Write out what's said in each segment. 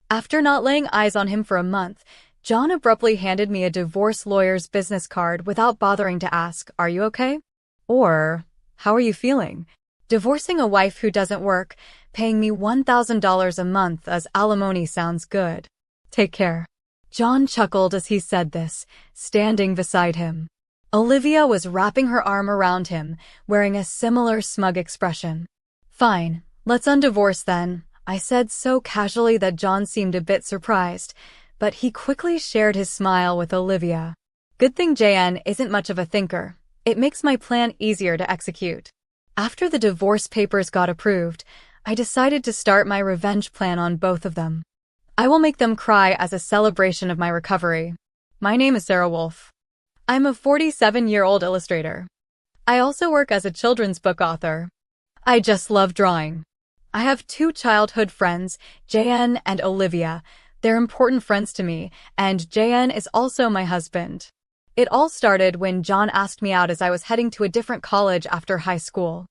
After not laying eyes on him for a month, John abruptly handed me a divorce lawyer's business card without bothering to ask, "Are you okay?" Or, "How are you feeling?" Divorcing a wife who doesn't work, paying me $1,000 a month as alimony sounds good. Take care. John chuckled as he said this, standing beside him. Olivia was wrapping her arm around him, wearing a similar smug expression. "Fine, let's undivorce then," I said so casually that John seemed a bit surprised, but he quickly shared his smile with Olivia. Good thing JN isn't much of a thinker. It makes my plan easier to execute. After the divorce papers got approved, I decided to start my revenge plan on both of them. I will make them cry as a celebration of my recovery. My name is Sarah Wolf. I'm a 47-year-old illustrator. I also work as a children's book author. I just love drawing. I have two childhood friends, JN and Olivia. They're important friends to me, and JN is also my husband. It all started when John asked me out as I was heading to a different college after high school.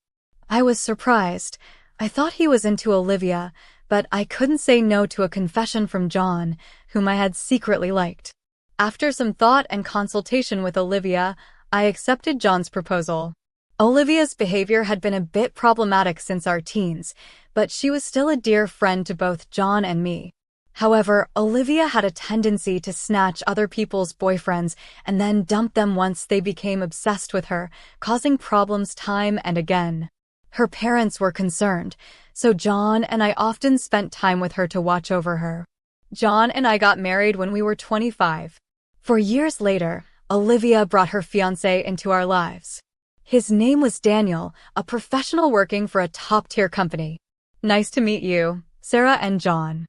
I was surprised. I thought he was into Olivia, but I couldn't say no to a confession from John, whom I had secretly liked. After some thought and consultation with Olivia, I accepted John's proposal. Olivia's behavior had been a bit problematic since our teens, but she was still a dear friend to both John and me. However, Olivia had a tendency to snatch other people's boyfriends and then dump them once they became obsessed with her, causing problems time and again. Her parents were concerned, so John and I often spent time with her to watch over her. John and I got married when we were 25. For years later, Olivia brought her fiancé into our lives. His name was Daniel, a professional working for a top-tier company. Nice to meet you, Sarah and John.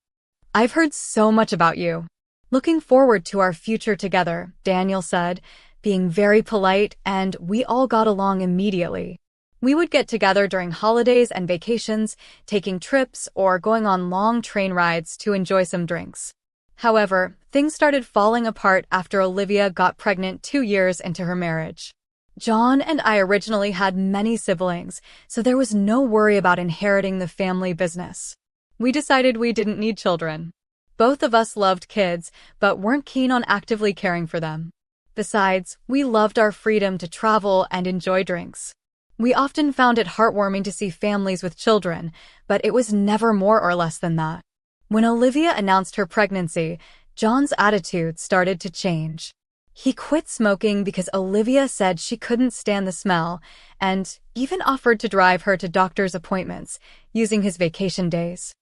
I've heard so much about you. Looking forward to our future together, Daniel said, being very polite, and we all got along immediately. We would get together during holidays and vacations, taking trips or going on long train rides to enjoy some drinks. However, things started falling apart after Olivia got pregnant 2 years into her marriage. John and I originally had many siblings, so there was no worry about inheriting the family business. We decided we didn't need children. Both of us loved kids, but weren't keen on actively caring for them. Besides, we loved our freedom to travel and enjoy drinks. We often found it heartwarming to see families with children, but it was never more or less than that. When Olivia announced her pregnancy, John's attitude started to change. He quit smoking because Olivia said she couldn't stand the smell, and even offered to drive her to doctor's appointments, using his vacation days.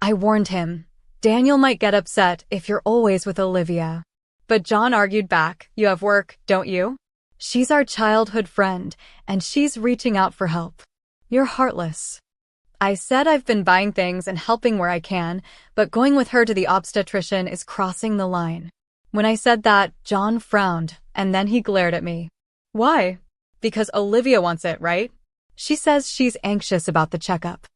I warned him, "Daniel might get upset if you're always with Olivia." But John argued back, "You have work, don't you? She's our childhood friend, and she's reaching out for help. You're heartless." I said I've been buying things and helping where I can, but going with her to the obstetrician is crossing the line. When I said that, John frowned, and then he glared at me. "Why?" "Because Olivia wants it, right? She says she's anxious about the checkup.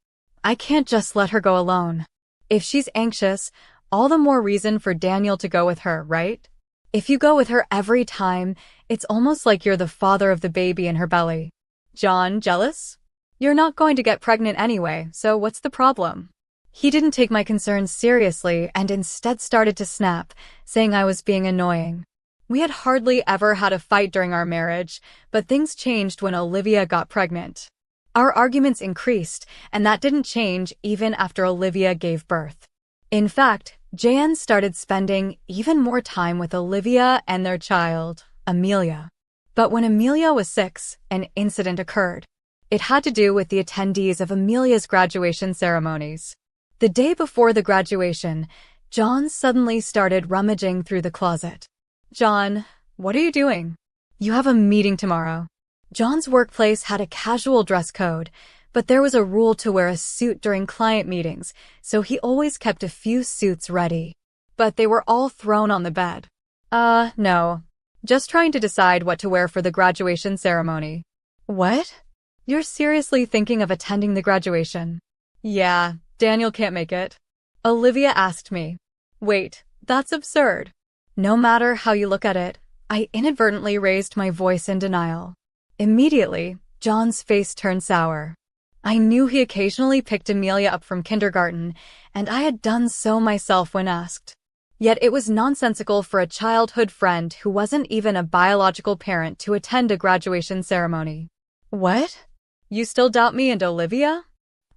I can't just let her go alone. If she's anxious, all the more reason for Daniel to go with her, right? If you go with her every time, it's almost like you're the father of the baby in her belly." "John, jealous? You're not going to get pregnant anyway, so what's the problem?" He didn't take my concerns seriously and instead started to snap, saying I was being annoying. We had hardly ever had a fight during our marriage, but things changed when Olivia got pregnant. Our arguments increased, and that didn't change even after Olivia gave birth. In fact, JN started spending even more time with Olivia and their child, Amelia. But when Amelia was 6, an incident occurred. It had to do with the attendees of Amelia's graduation ceremonies. The day before the graduation, John suddenly started rummaging through the closet. "John, what are you doing?" "You have a meeting tomorrow." John's workplace had a casual dress code, but there was a rule to wear a suit during client meetings, so he always kept a few suits ready. But they were all thrown on the bed. No. Just trying to decide what to wear for the graduation ceremony." "What? You're seriously thinking of attending the graduation?" "Yeah, Daniel can't make it." Olivia asked me. "Wait, that's absurd." No matter how you look at it, I inadvertently raised my voice in denial. Immediately, John's face turned sour. I knew he occasionally picked Amelia up from kindergarten, and I had done so myself when asked. Yet it was nonsensical for a childhood friend who wasn't even a biological parent to attend a graduation ceremony. What? You still doubt me and Olivia?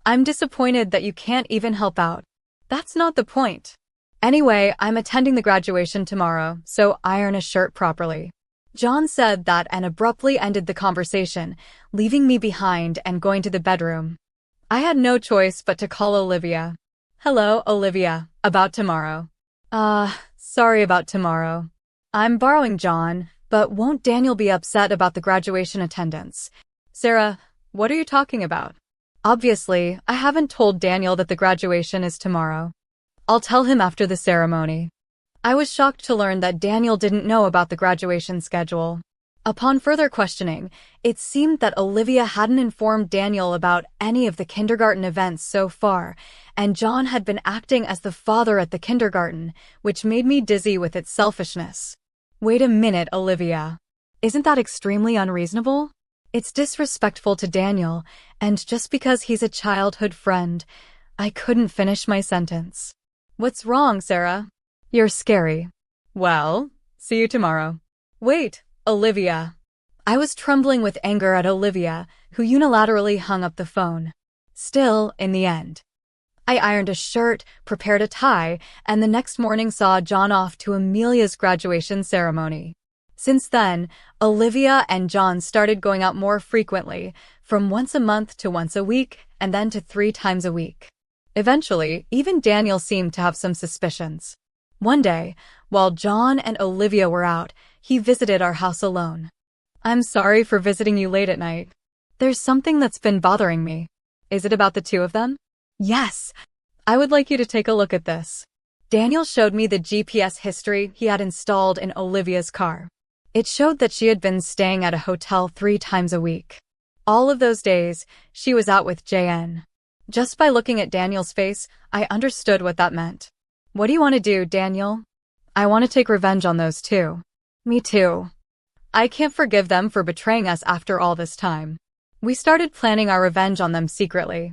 I'm disappointed that you can't even help out. That's not the point. Anyway, I'm attending the graduation tomorrow, so iron a shirt properly. John said that and abruptly ended the conversation, leaving me behind and going to the bedroom. I had no choice but to call Olivia. Hello, Olivia. About tomorrow. Sorry about tomorrow. I'm borrowing John, but won't Daniel be upset about the graduation attendance? Sarah, what are you talking about? Obviously, I haven't told Daniel that the graduation is tomorrow. I'll tell him after the ceremony. I was shocked to learn that Daniel didn't know about the graduation schedule. Upon further questioning, it seemed that Olivia hadn't informed Daniel about any of the kindergarten events so far, and John had been acting as the father at the kindergarten, which made me dizzy with its selfishness. Wait a minute, Olivia. Isn't that extremely unreasonable? It's disrespectful to Daniel, and just because he's a childhood friend, I couldn't finish my sentence. What's wrong, Sarah? You're scary. Well, see you tomorrow. Wait, Olivia. I was trembling with anger at Olivia, who unilaterally hung up the phone. Still, in the end, I ironed a shirt, prepared a tie, and the next morning saw John off to Amelia's graduation ceremony. Since then, Olivia and John started going out more frequently, from once a month to once a week, and then to 3 times a week. Eventually, even Daniel seemed to have some suspicions. One day, while John and Olivia were out, he visited our house alone. I'm sorry for visiting you late at night. There's something that's been bothering me. Is it about the 2 of them? Yes. I would like you to take a look at this. Daniel showed me the GPS history he had installed in Olivia's car. It showed that she had been staying at a hotel 3 times a week. All of those days, she was out with JN. Just by looking at Daniel's face, I understood what that meant. What do you want to do, Daniel? I want to take revenge on those 2. Me too. I can't forgive them for betraying us after all this time. We started planning our revenge on them secretly.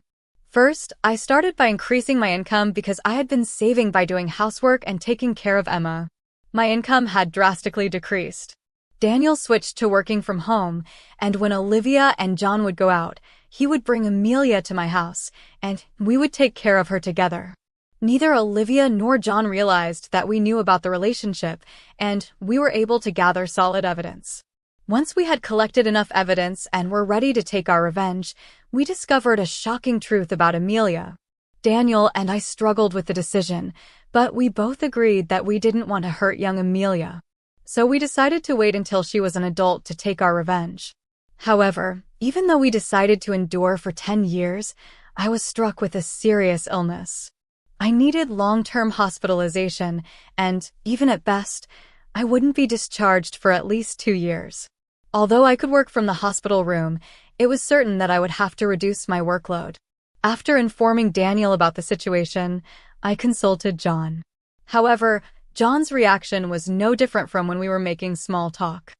First, I started by increasing my income because I had been saving by doing housework and taking care of Emma. My income had drastically decreased. Daniel switched to working from home, and when Olivia and John would go out, he would bring Amelia to my house, and we would take care of her together. Neither Olivia nor John realized that we knew about the relationship, and we were able to gather solid evidence. Once we had collected enough evidence and were ready to take our revenge, we discovered a shocking truth about Amelia. Daniel and I struggled with the decision, but we both agreed that we didn't want to hurt young Amelia. So we decided to wait until she was an adult to take our revenge. However, even though we decided to endure for 10 years, I was struck with a serious illness. I needed long-term hospitalization, and, even at best, I wouldn't be discharged for at least 2 years. Although I could work from the hospital room, it was certain that I would have to reduce my workload. After informing Daniel about the situation, I consulted John. However, John's reaction was no different from when we were making small talk.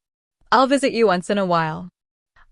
I'll visit you once in a while.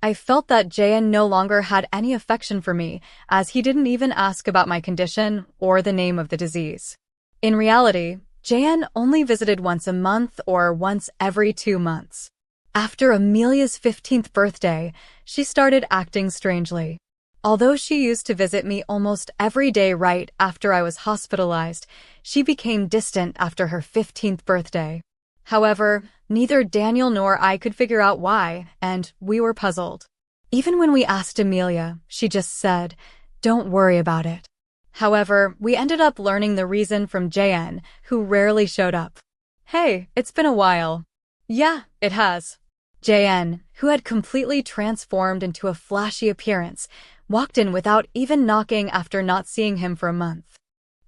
I felt that JN no longer had any affection for me, as he didn't even ask about my condition or the name of the disease. In reality, JN only visited once a month or once every 2 months. After Amelia's 15th birthday, she started acting strangely. Although she used to visit me almost every day right after I was hospitalized, she became distant after her 15th birthday. However, neither Daniel nor I could figure out why, and we were puzzled. Even when we asked Amelia, she just said, "Don't worry about it." However, we ended up learning the reason from JN, who rarely showed up. Hey, it's been a while. Yeah, it has. JN, who had completely transformed into a flashy appearance, walked in without even knocking after not seeing him for a month.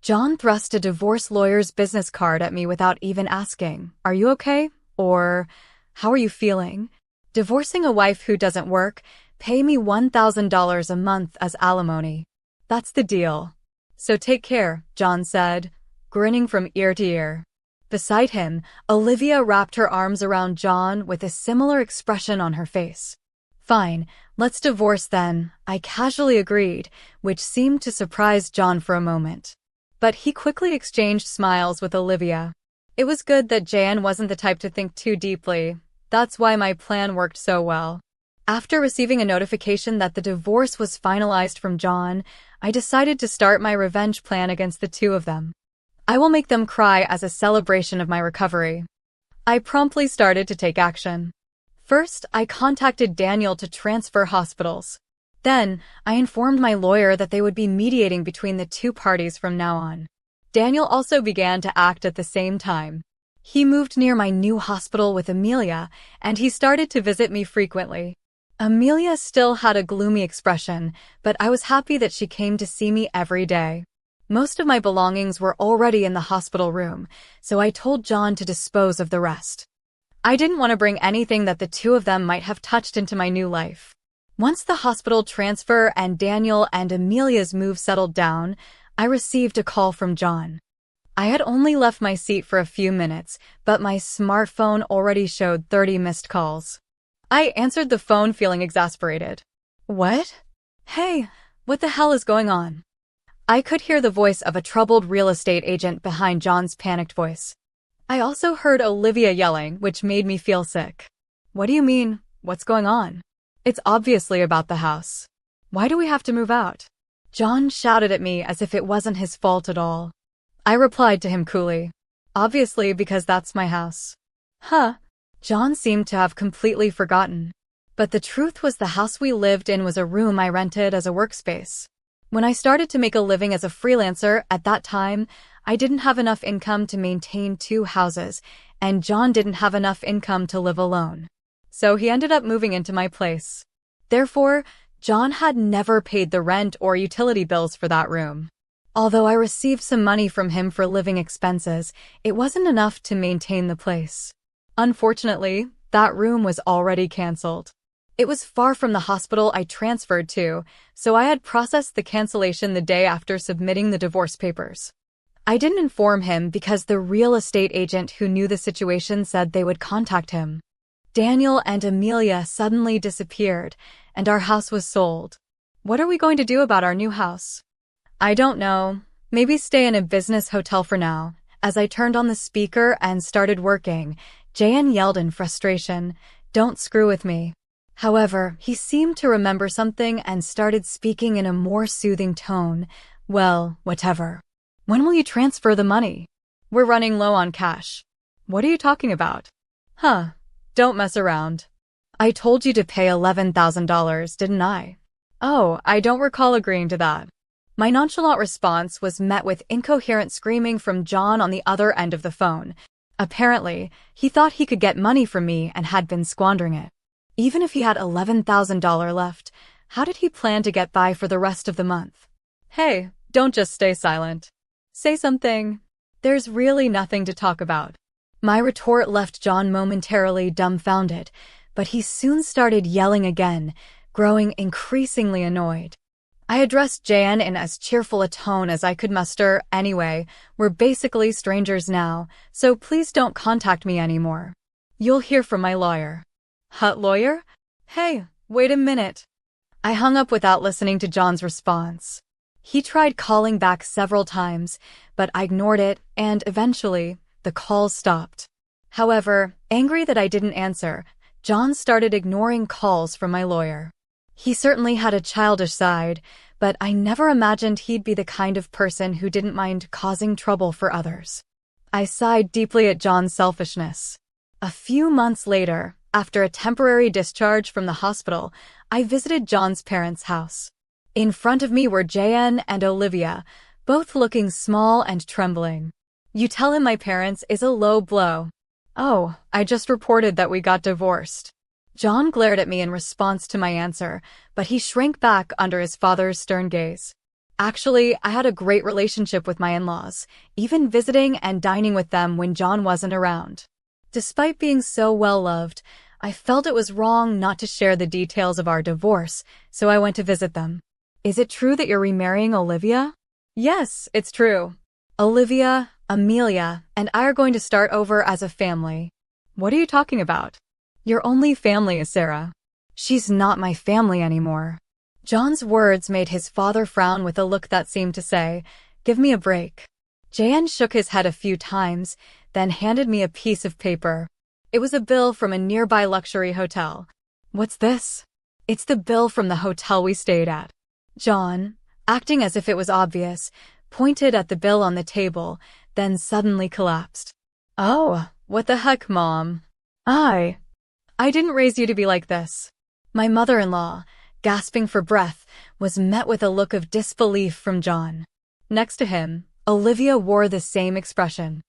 John thrust a divorce lawyer's business card at me without even asking, "Are you okay?" or "How are you feeling?" Divorcing a wife who doesn't work, pay me $1,000 a month as alimony. That's the deal. So take care, John said, grinning from ear to ear. Beside him, Olivia wrapped her arms around John with a similar expression on her face. Fine, let's divorce then, I casually agreed, which seemed to surprise John for a moment. But he quickly exchanged smiles with Olivia. It was good that Jan wasn't the type to think too deeply. That's why my plan worked so well. After receiving a notification that the divorce was finalized from John, I decided to start my revenge plan against the two of them. I will make them cry as a celebration of my recovery. I promptly started to take action. First, I contacted Daniel to transfer hospitals. Then, I informed my lawyer that they would be mediating between the two parties from now on. Daniel also began to act at the same time. He moved near my new hospital with Amelia, and he started to visit me frequently. Amelia still had a gloomy expression, but I was happy that she came to see me every day. Most of my belongings were already in the hospital room, so I told John to dispose of the rest. I didn't want to bring anything that the two of them might have touched into my new life. Once the hospital transfer and Daniel and Amelia's move settled down, I received a call from John. I had only left my seat for a few minutes, but my smartphone already showed 30 missed calls. I answered the phone feeling exasperated. What? Hey, what the hell is going on? I could hear the voice of a troubled real estate agent behind John's panicked voice. I also heard Olivia yelling, which made me feel sick. What do you mean? What's going on? It's obviously about the house. Why do we have to move out? John shouted at me as if it wasn't his fault at all. I replied to him coolly. Obviously, because that's my house. Huh? John seemed to have completely forgotten. But the truth was the house we lived in was a room I rented as a workspace. When I started to make a living as a freelancer at that time, I didn't have enough income to maintain two houses, and John didn't have enough income to live alone. So he ended up moving into my place. Therefore, John had never paid the rent or utility bills for that room. Although I received some money from him for living expenses, it wasn't enough to maintain the place. Unfortunately, that room was already canceled. It was far from the hospital I transferred to, so I had processed the cancellation the day after submitting the divorce papers. I didn't inform him because the real estate agent who knew the situation said they would contact him. Daniel and Amelia suddenly disappeared, and our house was sold. What are we going to do about our new house? I don't know. Maybe stay in a business hotel for now. As I turned on the speaker and started working, Jan yelled in frustration, "Don't screw with me." However, he seemed to remember something and started speaking in a more soothing tone. Well, whatever. When will you transfer the money? We're running low on cash. What are you talking about? Huh, don't mess around. I told you to pay $11,000, didn't I? Oh, I don't recall agreeing to that. My nonchalant response was met with incoherent screaming from John on the other end of the phone. Apparently, he thought he could get money from me and had been squandering it. Even if he had $11,000 left, how did he plan to get by for the rest of the month? Hey, don't just stay silent. Say something. There's really nothing to talk about. My retort left John momentarily dumbfounded, but he soon started yelling again, growing increasingly annoyed. I addressed Jan in as cheerful a tone as I could muster. Anyway, we're basically strangers now, so please don't contact me anymore. You'll hear from my lawyer. Hut lawyer? Hey, wait a minute. I hung up without listening to John's response. He tried calling back several times, but I ignored it, and eventually, the calls stopped. However, angry that I didn't answer, John started ignoring calls from my lawyer. He certainly had a childish side, but I never imagined he'd be the kind of person who didn't mind causing trouble for others. I sighed deeply at John's selfishness. A few months later, after a temporary discharge from the hospital, I visited John's parents' house. In front of me were Jan and Olivia, both looking small and trembling. You tell him my parents is a low blow. Oh, I just reported that we got divorced. John glared at me in response to my answer, but he shrank back under his father's stern gaze. Actually, I had a great relationship with my in-laws, even visiting and dining with them when John wasn't around. Despite being so well-loved, I felt it was wrong not to share the details of our divorce, so I went to visit them. Is it true that you're remarrying Olivia? Yes, it's true. Olivia, Amelia, and I are going to start over as a family. What are you talking about? Your only family is Sarah. She's not my family anymore. John's words made his father frown with a look that seemed to say, "Give me a break." Jayan shook his head a few times, then handed me a piece of paper. It was a bill from a nearby luxury hotel. "What's this?" "It's the bill from the hotel we stayed at." John, acting as if it was obvious, pointed at the bill on the table, then suddenly collapsed. "Oh, what the heck, Mom? I didn't raise you to be like this." My mother-in-law, gasping for breath, was met with a look of disbelief from John. Next to him, Olivia wore the same expression.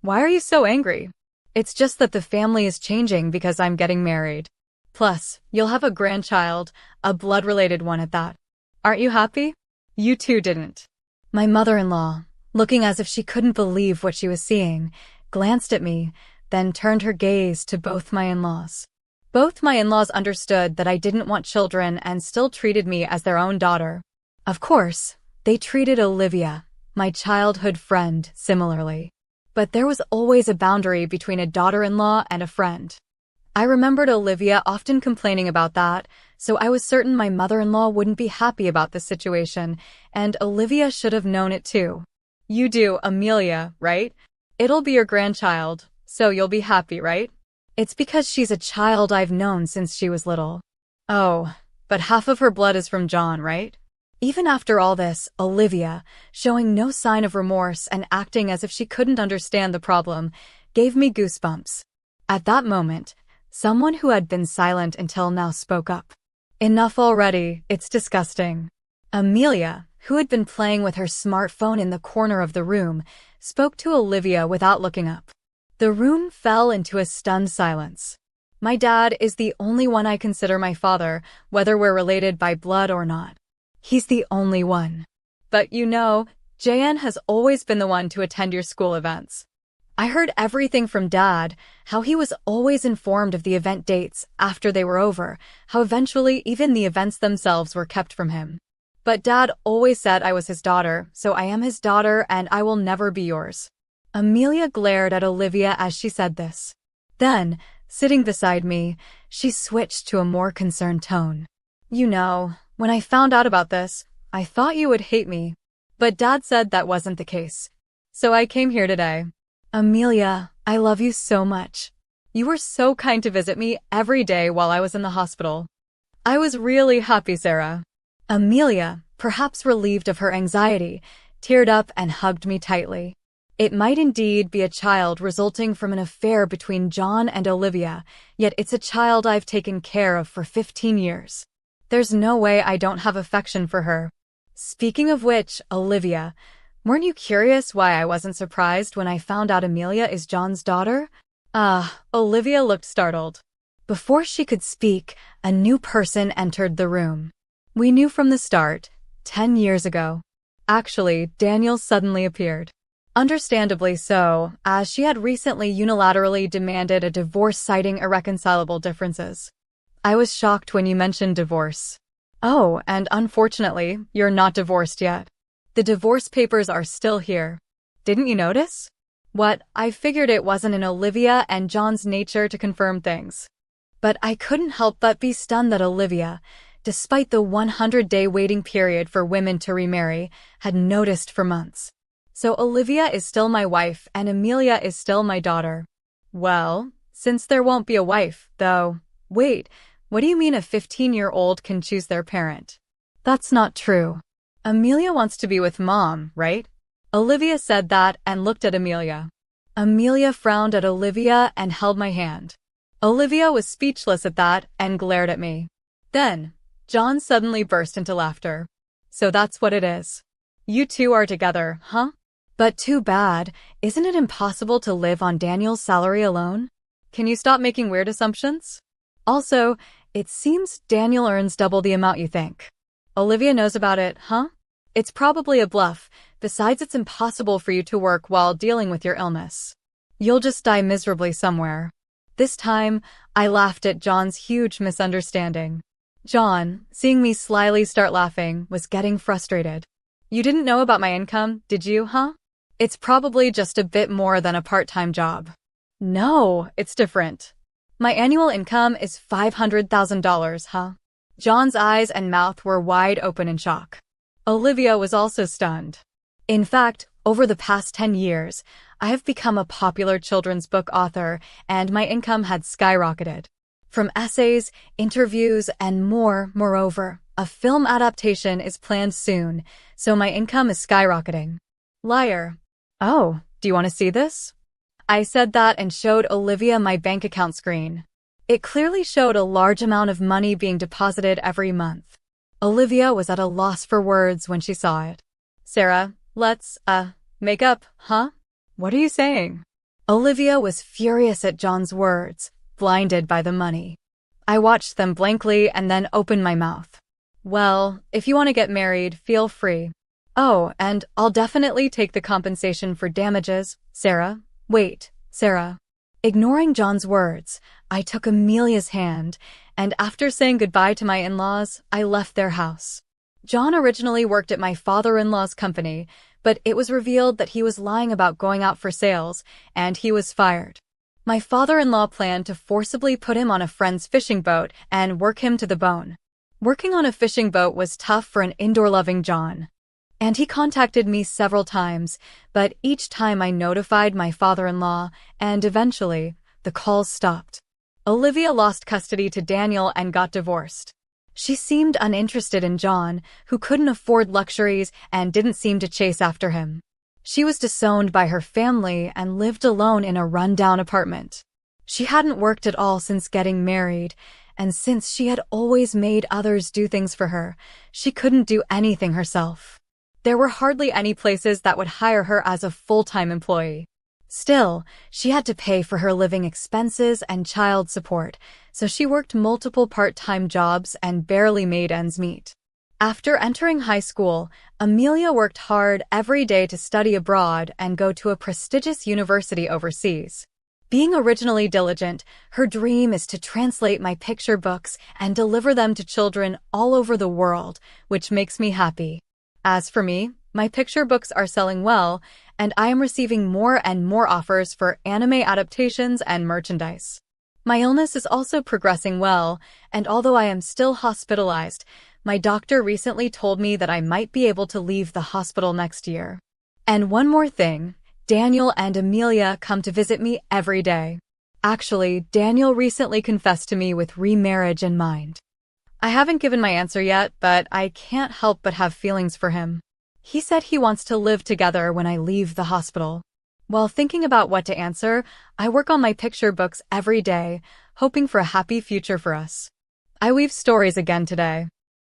"Why are you so angry?" "It's just that the family is changing because I'm getting married. Plus, you'll have a grandchild, a blood-related one at that. Aren't you happy?" "You two didn't." My mother-in-law, looking as if she couldn't believe what she was seeing, glanced at me, then turned her gaze to both my in-laws. Both my in-laws understood that I didn't want children and still treated me as their own daughter. Of course, they treated Olivia, my childhood friend, similarly. But there was always a boundary between a daughter-in-law and a friend. I remembered Olivia often complaining about that, so I was certain my mother-in-law wouldn't be happy about this situation, and Olivia should have known it too. "You do, Amelia, right? It'll be your grandchild, so you'll be happy, right?" "It's because she's a child I've known since she was little." "Oh, but half of her blood is from John, right?" Even after all this, Olivia, showing no sign of remorse and acting as if she couldn't understand the problem, gave me goosebumps. At that moment, someone who had been silent until now spoke up. "Enough already, it's disgusting." Amelia, who had been playing with her smartphone in the corner of the room, spoke to Olivia without looking up. The room fell into a stunned silence. My dad is the only one I consider my father, whether we're related by blood or not. He's the only one. But you know, Jayan has always been the one to attend your school events. I heard everything from Dad, how he was always informed of the event dates after they were over, how eventually even the events themselves were kept from him. But Dad always said I was his daughter, so I am his daughter and I will never be yours. Amelia glared at Olivia as she said this. Then, sitting beside me, she switched to a more concerned tone. "You know, when I found out about this, I thought you would hate me. But Dad said that wasn't the case. So I came here today." "Amelia, I love you so much. You were so kind to visit me every day while I was in the hospital." "I was really happy, Sarah." Amelia, perhaps relieved of her anxiety, teared up and hugged me tightly. It might indeed be a child resulting from an affair between John and Olivia, yet it's a child I've taken care of for 15 years. There's no way I don't have affection for her. Speaking of which, Olivia, weren't you curious why I wasn't surprised when I found out Amelia is John's daughter? Olivia looked startled. Before she could speak, a new person entered the room. We knew from the start, 10 years ago. Actually, Daniel suddenly appeared. Understandably so, as she had recently unilaterally demanded a divorce citing irreconcilable differences. "I was shocked when you mentioned divorce." "Oh, and unfortunately, you're not divorced yet. The divorce papers are still here. Didn't you notice?" "What? I figured it wasn't in Olivia and John's nature to confirm things." But I couldn't help but be stunned that Olivia, despite the 100-day waiting period for women to remarry, had noticed for months. "So Olivia is still my wife and Amelia is still my daughter." "Well, since there won't be a wife, though." "Wait, what do you mean a 15-year-old can choose their parent?" "That's not true. Amelia wants to be with Mom, right?" Olivia said that and looked at Amelia. Amelia frowned at Olivia and held my hand. Olivia was speechless at that and glared at me. Then, John suddenly burst into laughter. "So that's what it is. You two are together, huh? But too bad, isn't it impossible to live on Daniel's salary alone? Can you stop making weird assumptions? Also, it seems Daniel earns double the amount you think." "Olivia knows about it, huh?" "It's probably a bluff. Besides, it's impossible for you to work while dealing with your illness. You'll just die miserably somewhere." This time, I laughed at John's huge misunderstanding. John, seeing me slyly start laughing, was getting frustrated. "You didn't know about my income, did you, huh? It's probably just a bit more than a part-time job." "No, it's different." My annual income is $500,000, huh? John's eyes and mouth were wide open in shock. Olivia was also stunned. In fact, over the past 10 years, I have become a popular children's book author, and my income had skyrocketed. From essays, interviews, and more, moreover, a film adaptation is planned soon, so my income is skyrocketing. Liar. Oh, do you want to see this? I said that and showed Olivia my bank account screen. It clearly showed a large amount of money being deposited every month. Olivia was at a loss for words when she saw it. Sarah, let's, make up, huh? What are you saying? Olivia was furious at John's words, blinded by the money. I watched them blankly and then opened my mouth. Well, if you want to get married, feel free. Oh, and I'll definitely take the compensation for damages, Sarah. Wait, Sarah. Ignoring John's words, I took Amelia's hand, and after saying goodbye to my in-laws, I left their house. John originally worked at my father-in-law's company, but it was revealed that he was lying about going out for sales, and he was fired. My father-in-law planned to forcibly put him on a friend's fishing boat and work him to the bone. Working on a fishing boat was tough for an indoor-loving John. And he contacted me several times, but each time I notified my father-in-law, and eventually, the calls stopped. Olivia lost custody to Daniel and got divorced. She seemed uninterested in John, who couldn't afford luxuries and didn't seem to chase after him. She was disowned by her family and lived alone in a run-down apartment. She hadn't worked at all since getting married, and since she had always made others do things for her, she couldn't do anything herself. There were hardly any places that would hire her as a full-time employee. Still, she had to pay for her living expenses and child support, so she worked multiple part-time jobs and barely made ends meet. After entering high school, Amelia worked hard every day to study abroad and go to a prestigious university overseas. Being originally diligent, her dream is to translate my picture books and deliver them to children all over the world, which makes me happy. As for me, my picture books are selling well, and I am receiving more and more offers for anime adaptations and merchandise. My illness is also progressing well, and although I am still hospitalized, my doctor recently told me that I might be able to leave the hospital next year. And one more thing, Daniel and Amelia come to visit me every day. Actually, Daniel recently confessed to me with remarriage in mind. I haven't given my answer yet, but I can't help but have feelings for him. He said he wants to live together when I leave the hospital. While thinking about what to answer, I work on my picture books every day, hoping for a happy future for us. I weave stories again today.